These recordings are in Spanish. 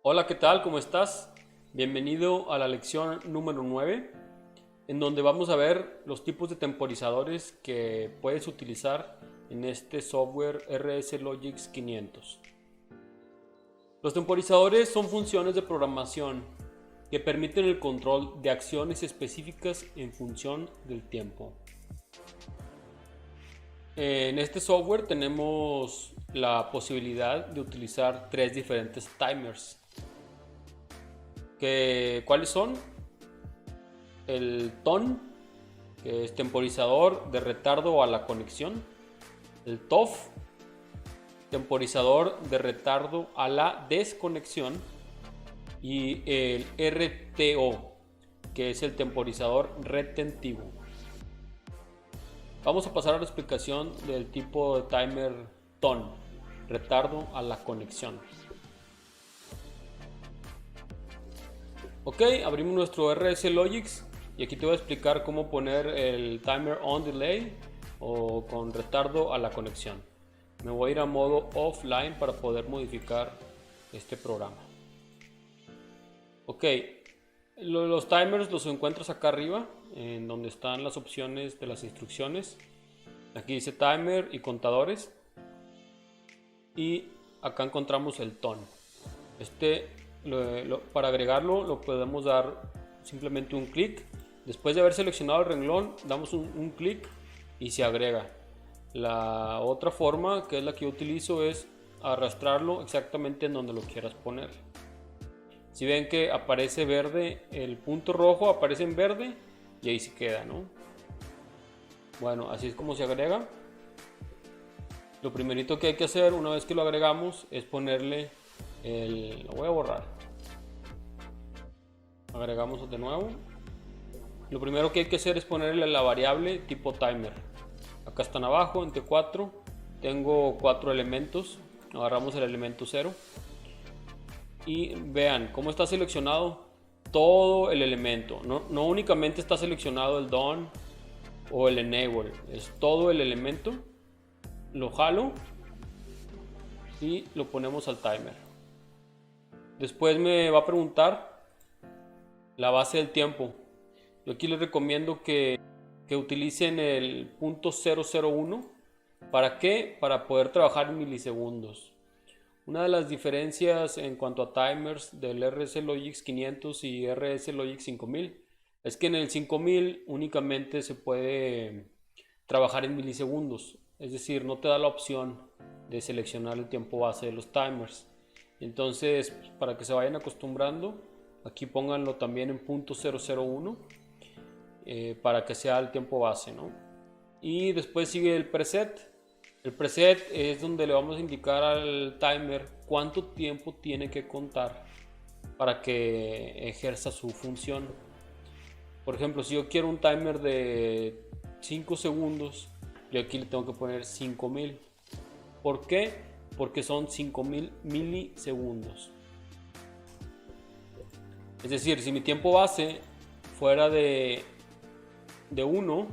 Hola, ¿qué tal? ¿Cómo estás? Bienvenido a la lección número 9, en donde vamos a ver los tipos de temporizadores que puedes utilizar en este software RSLogix 500. Los temporizadores son funciones de programación que permiten el control de acciones específicas en función del tiempo. En este software tenemos la posibilidad de utilizar tres diferentes timers. ¿Cuáles son? El TON, que es temporizador de retardo a la conexión. El TOF, temporizador de retardo a la desconexión. Y el RTO, que es el temporizador retentivo. Vamos a pasar a la explicación del tipo de timer TON, retardo a la conexión. Ok, abrimos nuestro RSLogix y aquí te voy a explicar cómo poner el timer on delay o con retardo a la conexión. Me voy a ir a modo offline para poder modificar este programa. Ok, los timers los encuentras acá arriba, en donde están las opciones de las instrucciones. Aquí dice timer y contadores. Y acá encontramos el ton. Para agregarlo lo podemos dar simplemente un clic. Después de haber seleccionado el renglón, damos un clic y se agrega. La otra forma, que es la que yo utilizo, es arrastrarlo exactamente en donde lo quieras poner. Si ven que aparece verde, el punto rojo aparece en verde y ahí se queda, ¿no? Bueno, así es como se agrega. Lo primerito que hay que hacer una vez que lo agregamos es ponerle lo voy a borrar. Agregamos de nuevo. Lo primero que hay que hacer es ponerle la variable tipo timer. Acá están abajo en T4. Tengo 4 elementos. Agarramos el elemento 0. Y vean cómo está seleccionado todo el elemento. No únicamente está seleccionado el done o el enable. Es todo el elemento. Lo jalo y lo ponemos al timer. Después me va a preguntar la base del tiempo. Yo aquí les recomiendo que utilicen el punto 001. ¿Para qué? Para poder trabajar en milisegundos. Una de las diferencias en cuanto a timers del RSLogix 500 y RSLogix 5000 es que en el 5000 únicamente se puede trabajar en milisegundos. Es decir, no te da la opción de seleccionar el tiempo base de los timers. Entonces, para que se vayan acostumbrando, aquí pónganlo también en punto 001 para que sea el tiempo base, ¿no? Y después sigue el preset. El preset es donde le vamos a indicar al timer cuánto tiempo tiene que contar para que ejerza su función. Por ejemplo, si yo quiero un timer de 5 segundos, yo aquí le tengo que poner 5000. ¿Por qué? Porque son 5000 milisegundos. Es decir, si mi tiempo base fuera de 1,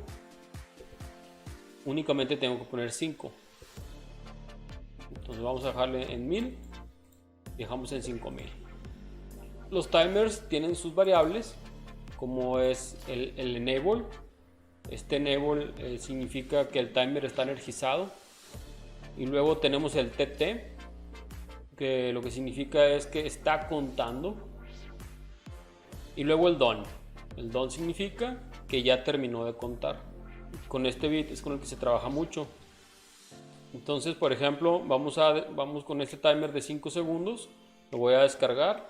únicamente tengo que poner 5. Entonces vamos a dejarle en 1000 y dejamos en 5000. Los timers tienen sus variables, como es el enable. Este enable significa que el timer está energizado. Y luego tenemos el TT, que lo que significa es que está contando. Y luego el done. El done significa que ya terminó de contar. Con este bit es con el que se trabaja mucho. Entonces, por ejemplo, vamos con este timer de 5 segundos. Lo voy a descargar.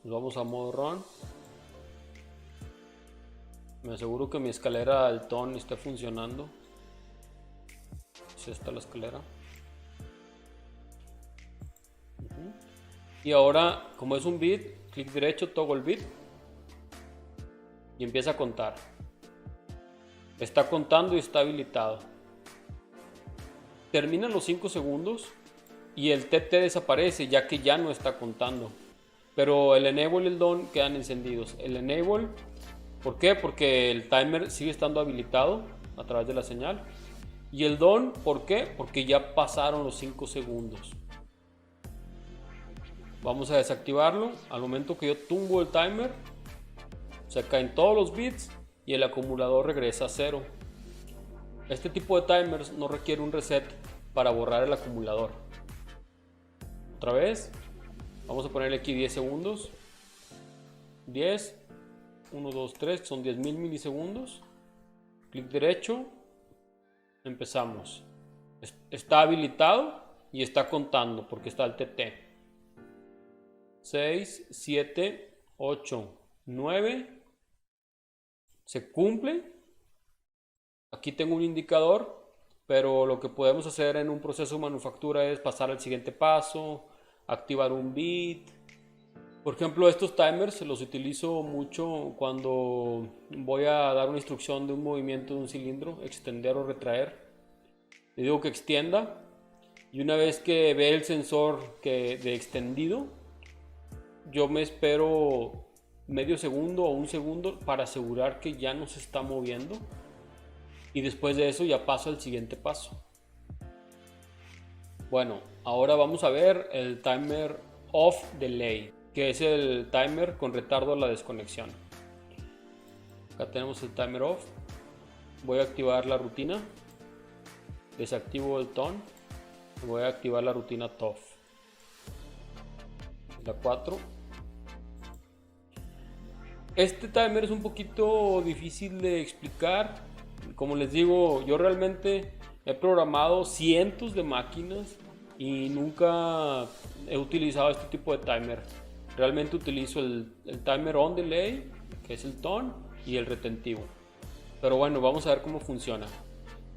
Nos vamos a modo run. Me aseguro que mi escalera al ton esté funcionando. Si está la escalera. Y ahora, como es un bit, clic derecho, toggle bit y empieza a contar. Está contando y está habilitado. Terminan los 5 segundos y el TT desaparece, ya que ya no está contando. Pero el enable y el done quedan encendidos. El enable, ¿por qué? Porque el timer sigue estando habilitado a través de la señal. Y el done, ¿por qué? Porque ya pasaron los 5 segundos. Vamos a desactivarlo. Al momento que yo tumbo el timer, se caen todos los bits y el acumulador regresa a 0. Este tipo de timers no requiere un reset para borrar el acumulador. Otra vez, vamos a ponerle aquí 10 segundos. 10, 1, 2, 3, son 10.000 milisegundos. Clic derecho, empezamos. Está habilitado y está contando porque está el TT. 6, 7, 8, 9. Se cumple. Aquí tengo un indicador, pero lo que podemos hacer en un proceso de manufactura es pasar al siguiente paso, activar un bit. Por ejemplo, estos timers los utilizo mucho cuando voy a dar una instrucción de un movimiento de un cilindro, extender o retraer. Le digo que extienda y una vez que ve el sensor de extendido, yo me espero medio segundo o un segundo para asegurar que ya no se está moviendo. Y después de eso ya paso al siguiente paso. Bueno, ahora vamos a ver el timer off delay, que es el timer con retardo a la desconexión. Acá tenemos el timer off. Voy a activar la rutina. Desactivo el tone. Voy a activar la rutina TOF. La 4. Este timer es un poquito difícil de explicar. Como les digo, yo realmente he programado cientos de máquinas y nunca he utilizado este tipo de timer. Realmente utilizo el timer on delay, que es el tone, y el retentivo. Pero bueno, vamos a ver cómo funciona.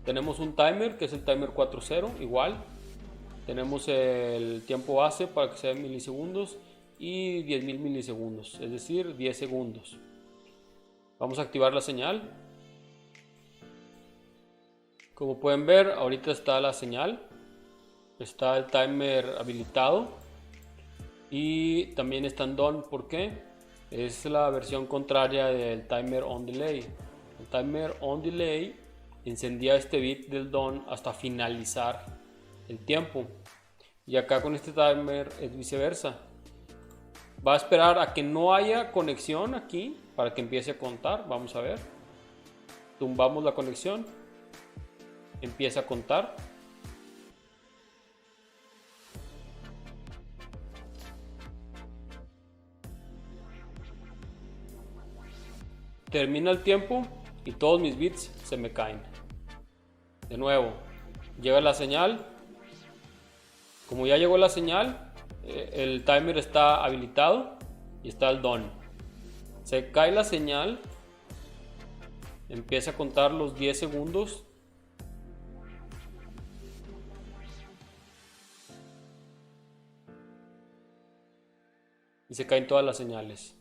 Tenemos un timer, que es el timer 4.0, igual. Tenemos el tiempo base para que sea en milisegundos y 10.000 milisegundos, es decir, 10 segundos. Vamos a activar la señal. Como pueden ver, ahorita está la señal, está el timer habilitado y también está en done. ¿Por qué? Es la versión contraria del timer on delay. El timer on delay encendía este bit del done hasta finalizar el tiempo, y acá con este timer es viceversa. Va a esperar a que no haya conexión aquí para que empiece a contar. Vamos a ver, tumbamos la conexión. Empieza a contar. Termina el tiempo y todos mis bits se me caen. De nuevo, llega la señal. Como ya llegó la señal, el timer está habilitado y está el done. Se cae la señal. Empieza a contar los 10 segundos. Y se caen todas las señales.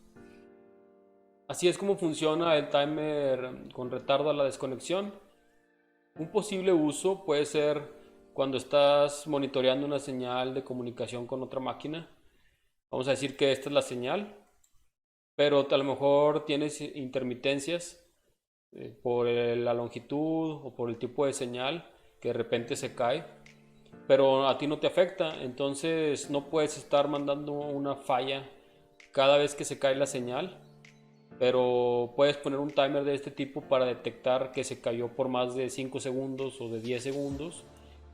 Así es como funciona el timer con retardo a la desconexión. Un posible uso puede ser cuando estás monitoreando una señal de comunicación con otra máquina. Vamos a decir que esta es la señal, pero a lo mejor tienes intermitencias por la longitud o por el tipo de señal que de repente se cae, pero a ti no te afecta. Entonces no puedes estar mandando una falla cada vez que se cae la señal, pero puedes poner un timer de este tipo para detectar que se cayó por más de 5 segundos o de 10 segundos,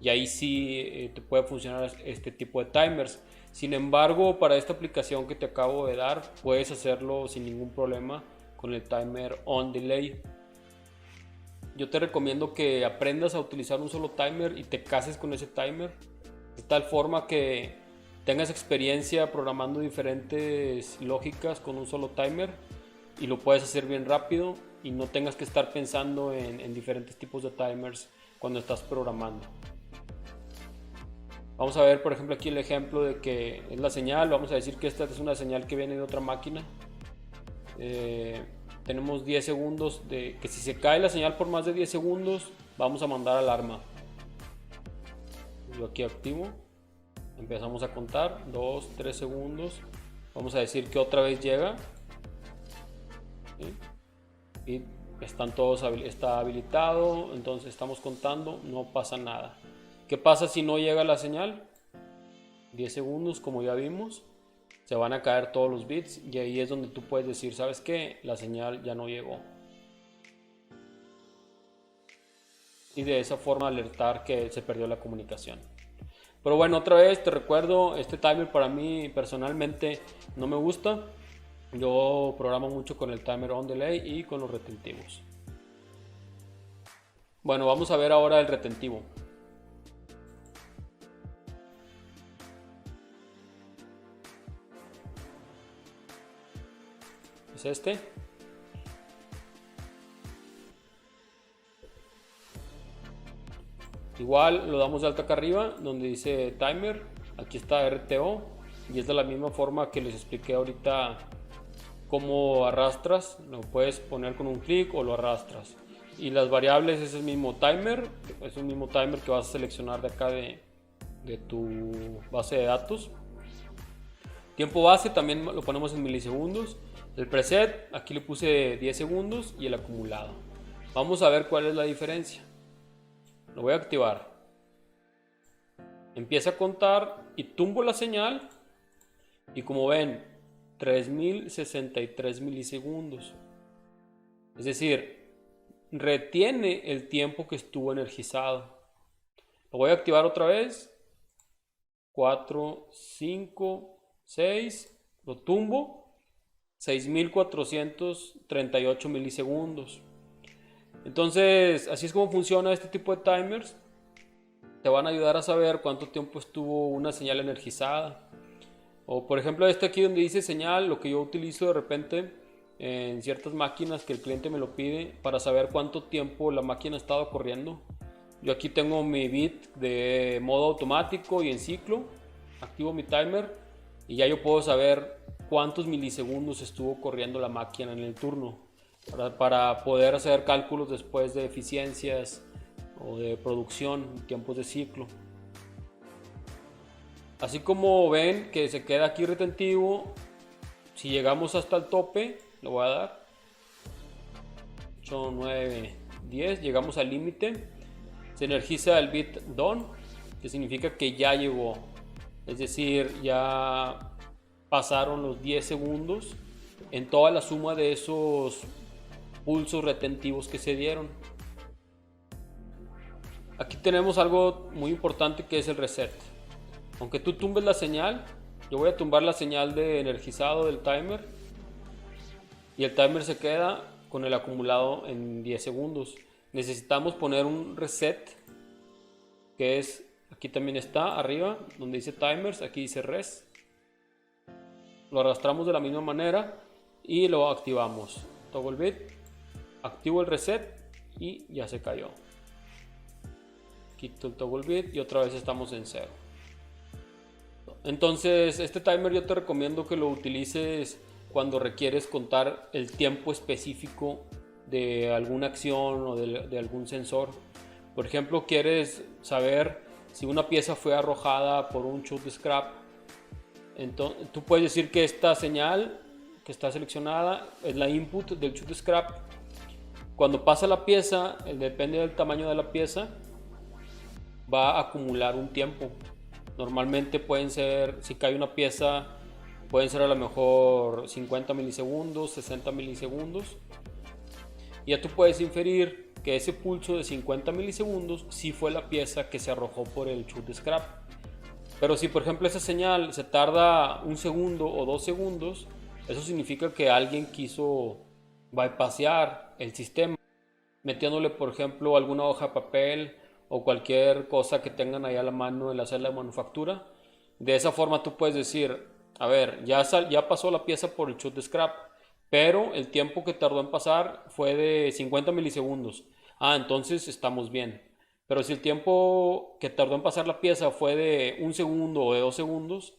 y ahí sí te puede funcionar este tipo de timers. Sin embargo, para esta aplicación que te acabo de dar, puedes hacerlo sin ningún problema con el timer on delay. Yo te recomiendo que aprendas a utilizar un solo timer y te cases con ese timer, de tal forma que tengas experiencia programando diferentes lógicas con un solo timer y lo puedes hacer bien rápido y no tengas que estar pensando en diferentes tipos de timers cuando estás programando. Vamos a ver, por ejemplo, aquí el ejemplo de que es la señal. Vamos a decir que esta es una señal que viene de otra máquina. Tenemos 10 segundos de que si se cae la señal por más de 10 segundos vamos a mandar alarma. Yo aquí activo. Empezamos a contar 2, 3 segundos. Vamos a decir que otra vez llega, ¿sí? Y está habilitado, entonces estamos contando, no pasa nada. ¿Qué pasa si no llega la señal? 10 segundos, como ya vimos, se van a caer todos los bits y ahí es donde tú puedes decir, ¿sabes qué? La señal ya no llegó. Y de esa forma alertar que se perdió la comunicación. Pero bueno, otra vez te recuerdo, este timer para mí personalmente no me gusta. Yo programo mucho con el timer on delay y con los retentivos. Bueno, vamos a ver ahora el retentivo. Es este. Igual lo damos de alta acá arriba donde dice timer. Aquí está RTO y es de la misma forma que les expliqué ahorita cómo arrastras. Lo puedes poner con un clic o lo arrastras. Y las variables es el mismo timer. Es el mismo timer que vas a seleccionar de acá de tu base de datos. Tiempo base también lo ponemos en milisegundos. El preset aquí le puse 10 segundos y el acumulado. Vamos a ver cuál es la diferencia. Lo voy a activar. Empieza a contar y tumbo la señal. Y como ven, 3063 milisegundos. Es decir, retiene el tiempo que estuvo energizado. Lo voy a activar otra vez. 4, 5, 6. Lo tumbo. 6438 milisegundos. Entonces, así es como funciona este tipo de timers. Te van a ayudar a saber cuánto tiempo estuvo una señal energizada. O por ejemplo este aquí donde dice señal, lo que yo utilizo de repente en ciertas máquinas que el cliente me lo pide para saber cuánto tiempo la máquina ha estado corriendo. Yo aquí tengo mi bit de modo automático y en ciclo. Activo mi timer y ya yo puedo saber cuántos milisegundos estuvo corriendo la máquina en el turno. Para poder hacer cálculos después de eficiencias o de producción, tiempos de ciclo. Así como ven que se queda aquí retentivo, si llegamos hasta el tope, lo voy a dar 8, 9, 10, llegamos al límite, se energiza el bit done, que significa que ya llegó, es decir, ya pasaron los 10 segundos en toda la suma de esos pulsos retentivos que se dieron. Aquí tenemos algo muy importante que es el reset. Aunque tú tumbes la señal, yo voy a tumbar la señal de energizado del timer y el timer se queda con el acumulado en 10 segundos. Necesitamos poner un reset, que es, aquí también está arriba donde dice timers, aquí dice res. Lo arrastramos de la misma manera y lo activamos. Toggle bit, activo el reset y ya se cayó. Quito el toggle bit y otra vez estamos en 0. Entonces este timer yo te recomiendo que lo utilices cuando requieres contar el tiempo específico de alguna acción o de algún sensor. Por ejemplo, quieres saber si una pieza fue arrojada por un chute scrap. Entonces, tú puedes decir que esta señal que está seleccionada es la input del chute scrap. Cuando pasa la pieza, depende del tamaño de la pieza, va a acumular un tiempo. Normalmente pueden ser, si cae una pieza, pueden ser a lo mejor 50 milisegundos, 60 milisegundos. Y ya tú puedes inferir que ese pulso de 50 milisegundos sí fue la pieza que se arrojó por el chute scrap. Pero si por ejemplo esa señal se tarda 1 segundo o 2 segundos, eso significa que alguien quiso bypassear el sistema, metiéndole por ejemplo alguna hoja de papel o cualquier cosa que tengan ahí a la mano en la sala de manufactura. De esa forma tú puedes decir, a ver, ya pasó la pieza por el chute scrap, pero el tiempo que tardó en pasar fue de 50 milisegundos. Ah, entonces estamos bien. Pero si el tiempo que tardó en pasar la pieza fue de 1 segundo o de 2 segundos,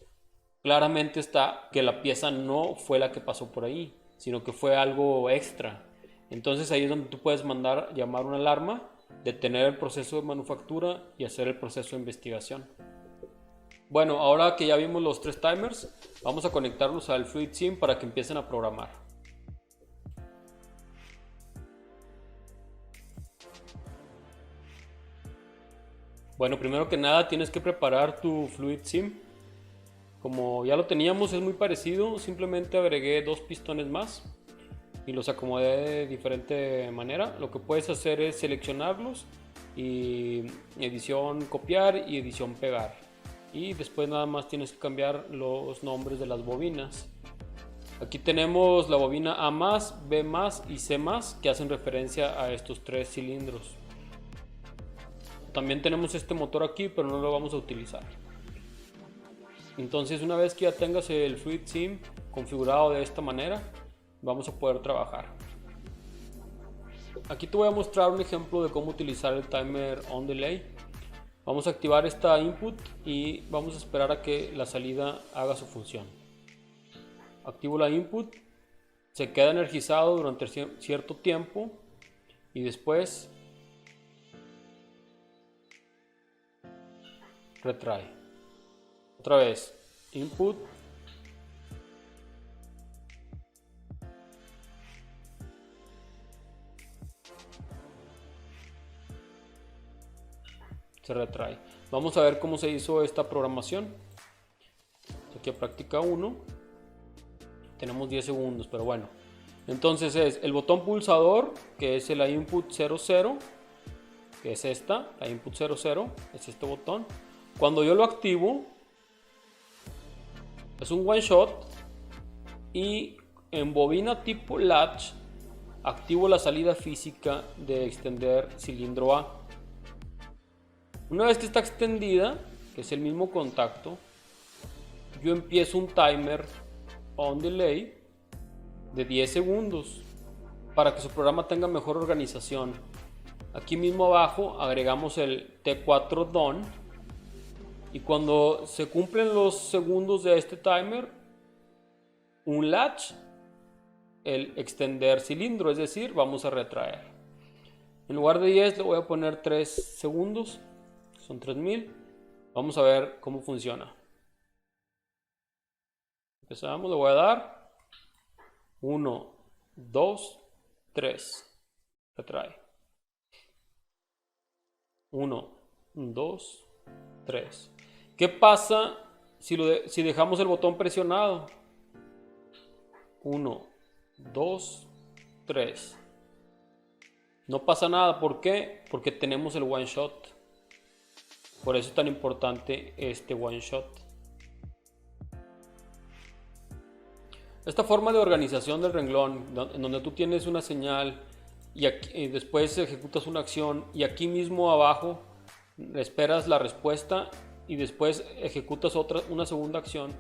claramente está que la pieza no fue la que pasó por ahí, sino que fue algo extra. Entonces ahí es donde tú puedes llamar una alarma, detener el proceso de manufactura y hacer el proceso de investigación. Bueno, ahora que ya vimos los 3 timers, vamos a conectarlos al FluidSim para que empiecen a programar. Bueno, primero que nada tienes que preparar tu Fluid Sim. Como ya lo teníamos, es muy parecido, simplemente agregué 2 pistones más y los acomodé de diferente manera. Lo que puedes hacer es seleccionarlos y edición copiar y edición pegar. Y después nada más tienes que cambiar los nombres de las bobinas. Aquí tenemos la bobina A+, B+, y C+, que hacen referencia a estos 3 cilindros. También tenemos este motor aquí, pero no lo vamos a utilizar. Entonces, una vez que ya tengas el Fluid Sim configurado de esta manera, vamos a poder trabajar. Aquí te voy a mostrar un ejemplo de cómo utilizar el timer on delay. Vamos a activar esta input y vamos a esperar a que la salida haga su función. Activo la input, se queda energizado durante cierto tiempo y después retrae. Otra vez, input, se retrae. Vamos a ver cómo se hizo esta programación. Aquí a práctica 1. Tenemos 10 segundos, pero bueno. Entonces es el botón pulsador, que es la input 00, que es esta, la input 00, es este botón. Cuando yo lo activo, es un one shot y en bobina tipo latch activo la salida física de extender cilindro A. Una vez que está extendida, que es el mismo contacto, yo empiezo un timer on delay de 10 segundos para que su programa tenga mejor organización. Aquí mismo abajo agregamos el T4 done y cuando se cumplen los segundos de este timer, un latch, el extender cilindro, es decir, vamos a retraer. En lugar de 10 le voy a poner 3 segundos, son 3000. Vamos a ver cómo funciona. Empezamos, le voy a dar 1, 2, 3, retrae. 1, 2, 3. ¿Qué pasa si dejamos el botón presionado? 1, 2, 3. No pasa nada. ¿Por qué? Porque tenemos el one shot. Por eso es tan importante este one shot. Esta forma de organización del renglón, en donde tú tienes una señal y después ejecutas una acción y aquí mismo abajo esperas la respuesta y después ejecutas una segunda acción,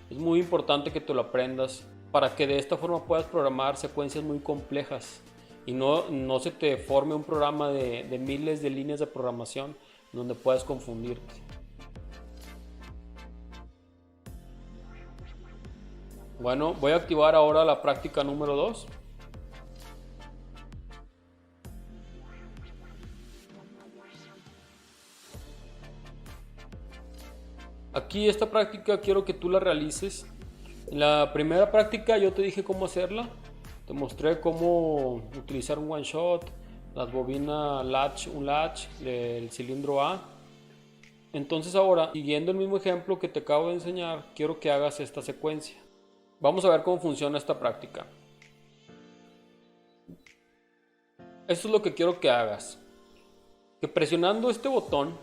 es muy importante que te lo aprendas para que de esta forma puedas programar secuencias muy complejas y no se te forme un programa de miles de líneas de programación donde puedas confundirte. Bueno, voy a activar ahora la práctica número 2. Aquí esta práctica quiero que tú la realices. En la primera práctica yo te dije cómo hacerla. Te mostré cómo utilizar un one shot, las bobinas latch, un latch del cilindro A. Entonces ahora, siguiendo el mismo ejemplo que te acabo de enseñar, quiero que hagas esta secuencia. Vamos a ver cómo funciona esta práctica. Esto es lo que quiero que hagas. Que presionando este botón,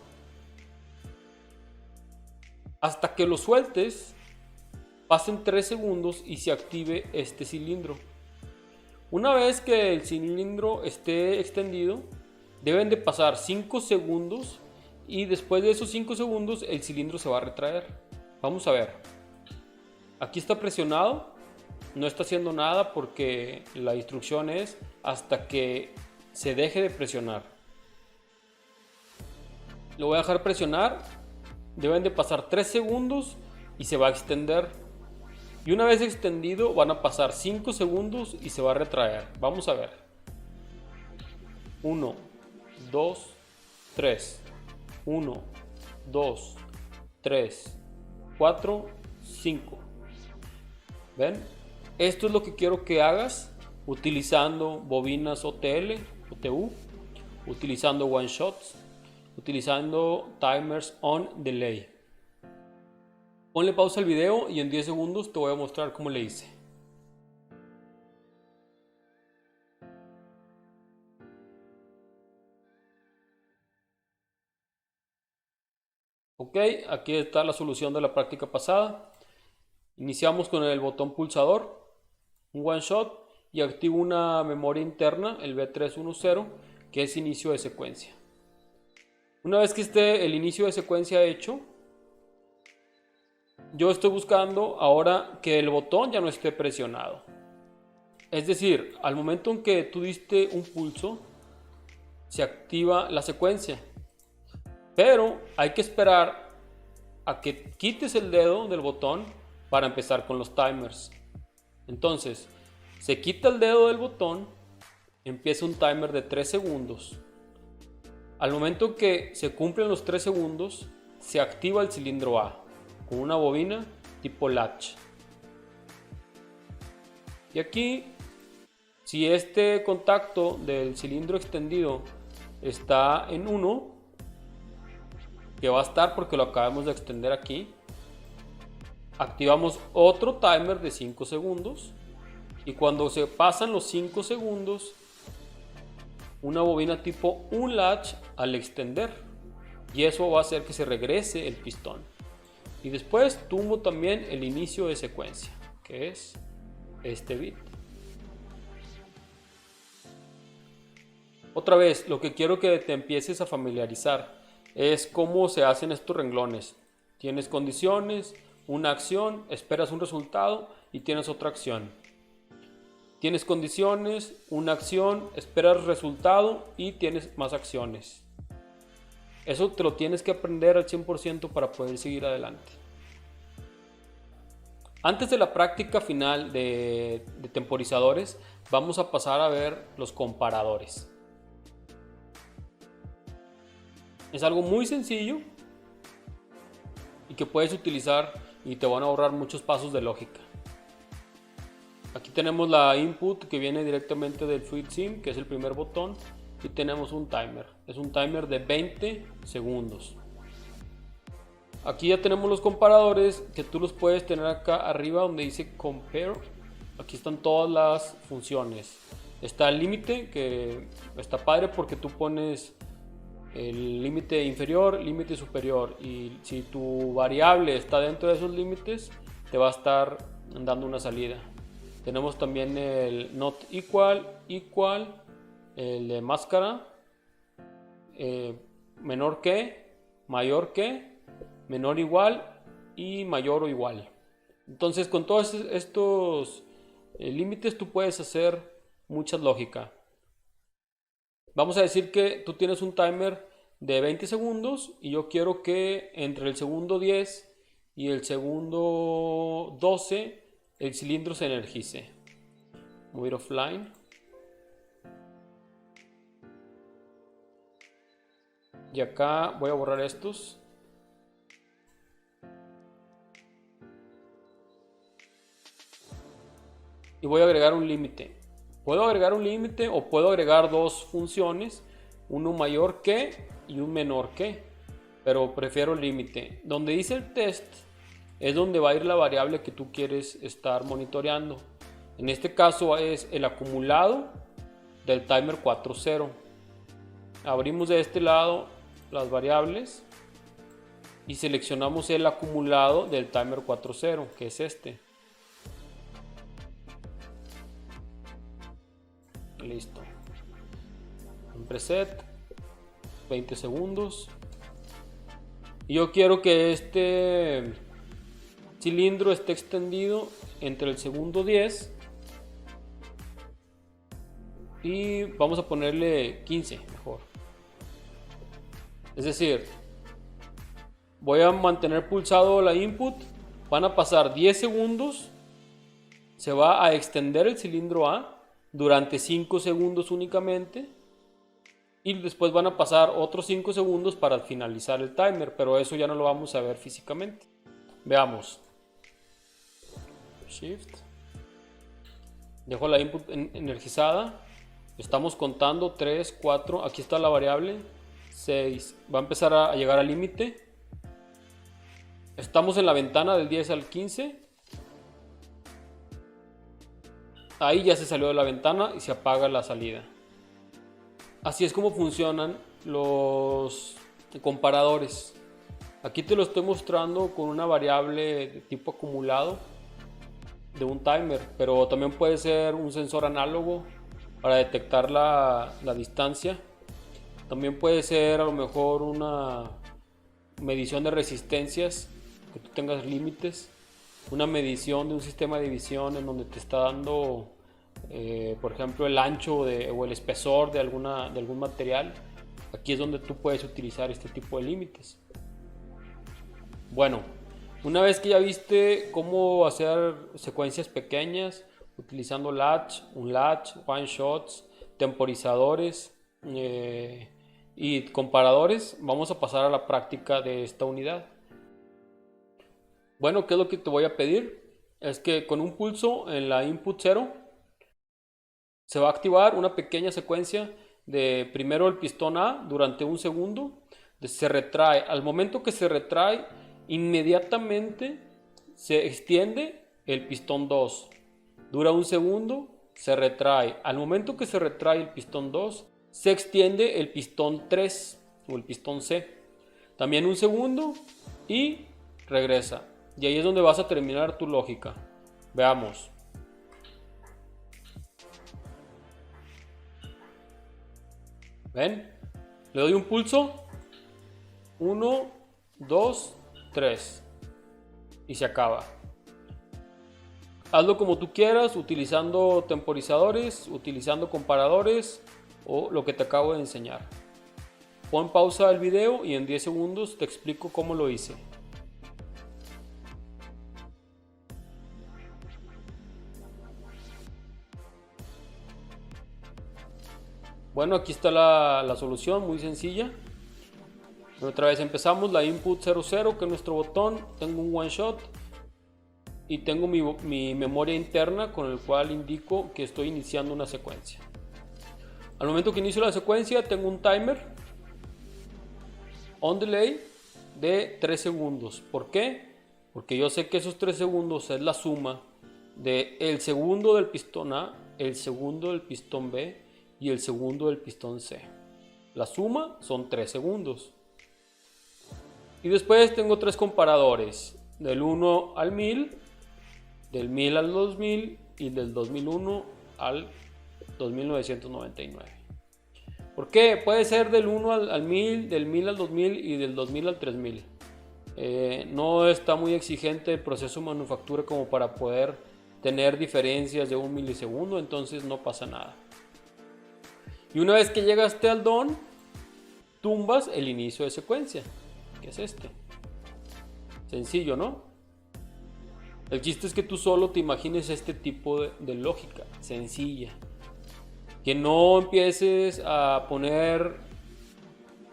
hasta que lo sueltes, pasen 3 segundos y se active este cilindro. Una vez que el cilindro esté extendido, deben de pasar 5 segundos y después de esos 5 segundos el cilindro se va a retraer. Vamos a ver. Aquí está presionado, no está haciendo nada porque la instrucción es hasta que se deje de presionar. Lo voy a dejar presionar, deben de pasar 3 segundos y se va a extender. Y una vez extendido van a pasar 5 segundos y se va a retraer. Vamos a ver. 1, 2, 3. 1, 2, 3, 4, 5. ¿Ven? Esto es lo que quiero que hagas utilizando bobinas OTL, OTU, utilizando one shots. utilizando timers on delay. Ponle pausa al video y en 10 segundos te voy a mostrar cómo le hice. Ok, aquí está la solución de la práctica pasada. Iniciamos con el botón pulsador, un one shot, y activo una memoria interna, el B310, que es inicio de secuencia. Una vez que esté el inicio de secuencia hecho, yo estoy buscando ahora que el botón ya no esté presionado. Es decir, al momento en que tú diste un pulso, se activa la secuencia. Pero hay que esperar a que quites el dedo del botón para empezar con los timers. Entonces, se quita el dedo del botón, empieza un timer de 3 segundos. Al momento que se cumplen los 3 segundos, se activa el cilindro A con una bobina tipo latch. Y aquí, si este contacto del cilindro extendido está en 1, que va a estar porque lo acabamos de extender aquí, activamos otro timer de 5 segundos y cuando se pasan los 5 segundos, una bobina tipo un latch al extender, y eso va a hacer que se regrese el pistón. Y después tumbo también el inicio de secuencia, que es este bit. Otra vez, lo que quiero que te empieces a familiarizar es cómo se hacen estos renglones. Tienes condiciones, una acción, esperas un resultado y tienes otra acción. Tienes condiciones, una acción, esperas resultado y tienes más acciones. Eso te lo tienes que aprender al 100% para poder seguir adelante. Antes de la práctica final de temporizadores, vamos a pasar a ver los comparadores. Es algo muy sencillo y que puedes utilizar y te van a ahorrar muchos pasos de lógica. Aquí tenemos la input que viene directamente del FluidSim, que es el primer botón, y tenemos un timer. Es un timer de 20 segundos. Aquí ya tenemos los comparadores que tú los puedes tener acá arriba donde dice compare. Aquí están todas las funciones. Está el límite, que está padre porque tú pones el límite inferior, límite superior, y si tu variable está dentro de esos límites te va a estar dando una salida. Tenemos también el not equal, equal, el de máscara, menor que, mayor que, menor igual y mayor o igual. Entonces con todos estos límites tú puedes hacer mucha lógica. Vamos a decir que tú tienes un timer de 20 segundos y yo quiero que entre el segundo 10 y el segundo 12 el cilindro se energice. Voy a ir offline. Y acá voy a borrar estos. Y voy a agregar un límite. Puedo agregar un límite o puedo agregar dos funciones, uno mayor que y un menor que, pero prefiero el límite. Donde dice el test es donde va a ir la variable que tú quieres estar monitoreando. En este caso es el acumulado del timer 4.0. Abrimos de este lado las variables y seleccionamos el acumulado del timer 4.0, que es este. Listo. Un preset, 20 segundos. Y yo quiero que este cilindro esté extendido entre el segundo 10 y vamos a ponerle 15 mejor. Es decir, voy a mantener pulsado la input, van a pasar 10 segundos, se va a extender el cilindro A durante 5 segundos únicamente y después van a pasar otros 5 segundos para finalizar el timer, pero eso ya no lo vamos a ver físicamente. Veamos. Shift. Dejo la input energizada. Estamos contando 3, 4, aquí está la variable, 6. Va a empezar a llegar al límite. Estamos en la ventana del 10 al 15. Ahí ya se salió de la ventana y se apaga la salida. Así es como funcionan los comparadores. Aquí te lo estoy mostrando con una variable de tipo acumulado de un timer, pero también puede ser un sensor análogo para detectar la distancia. También puede ser a lo mejor una medición de resistencias, que tú tengas límites, una medición de un sistema de división en donde te está dando por ejemplo el ancho o el espesor de algún material. Aquí es donde tú puedes utilizar este tipo de límites. Bueno, una vez que ya viste cómo hacer secuencias pequeñas utilizando un latch, one shots, temporizadores y comparadores, vamos a pasar a la práctica de esta unidad. Bueno, ¿qué es lo que te voy a pedir? Es que con un pulso en la input 0 se va a activar una pequeña secuencia de primero el pistón A durante un segundo, se retrae. Al momento que se retrae, inmediatamente se extiende el pistón 2. Dura un segundo, se retrae. Al momento que se retrae el pistón 2, se extiende el pistón 3 o el pistón C. También un segundo y regresa. Y ahí es donde vas a terminar tu lógica. Veamos. ¿Ven? Le doy un pulso. 1, 2, 3. Y se acaba. Hazlo como tú quieras, utilizando temporizadores, utilizando comparadores o lo que te acabo de enseñar. Pon pausa al video y en 10 segundos te explico cómo lo hice. Bueno, aquí está la solución, muy sencilla. Otra vez empezamos la input 00, que es nuestro botón. Tengo un one shot y tengo mi memoria interna con el cual indico que estoy iniciando una secuencia. Al momento que inicio la secuencia tengo un timer on delay de 3 segundos. ¿Por qué? Porque yo sé que esos 3 segundos es la suma de el segundo del pistón A, el segundo del pistón B y el segundo del pistón C. La suma son 3 segundos. Y después tengo 3 comparadores, del 1 al 1000, del 1000 al 2000 y del 2001 al 2999. ¿Por qué? Puede ser del 1 al 1000, del 1000 al 2000 y del 2000 al 3000. No está muy exigente el proceso de manufactura como para poder tener diferencias de 1 milisegundo, entonces no pasa nada. Y una vez que llegaste al done, tumbas el inicio de secuencia, que es este. Sencillo, ¿no? El chiste es que tú solo te imagines este tipo de lógica, sencilla. Que no empieces a poner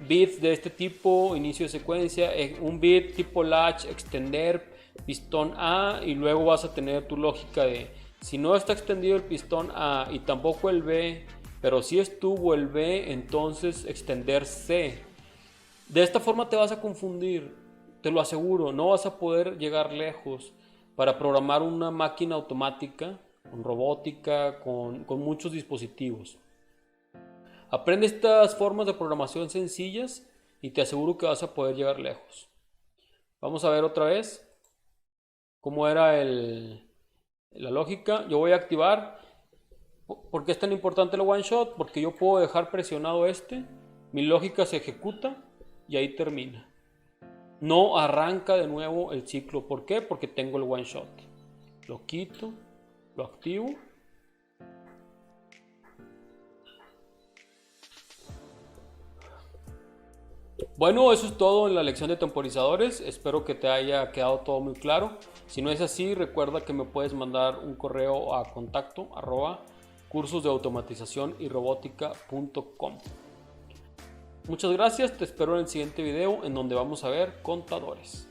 bits de este tipo, inicio de secuencia, un bit tipo latch, extender, pistón A, y luego vas a tener tu lógica de si no está extendido el pistón A y tampoco el B, pero si estuvo el B, entonces extender C. De esta forma te vas a confundir, te lo aseguro, no vas a poder llegar lejos para programar una máquina automática, con robótica, con muchos dispositivos. Aprende estas formas de programación sencillas y te aseguro que vas a poder llegar lejos. Vamos a ver otra vez cómo era la lógica. Yo voy a activar. ¿Por qué es tan importante el one shot? Porque yo puedo dejar presionado mi lógica se ejecuta y ahí termina. No arranca de nuevo el ciclo. ¿Por qué? Porque tengo el one shot. Lo quito, lo activo. Bueno, eso es todo en la lección de temporizadores. Espero que te haya quedado todo muy claro. Si no es así, recuerda que me puedes mandar un correo a contacto@cursosdeautomatizacionyrobotica.com. Muchas gracias, te espero en el siguiente video en donde vamos a ver contadores.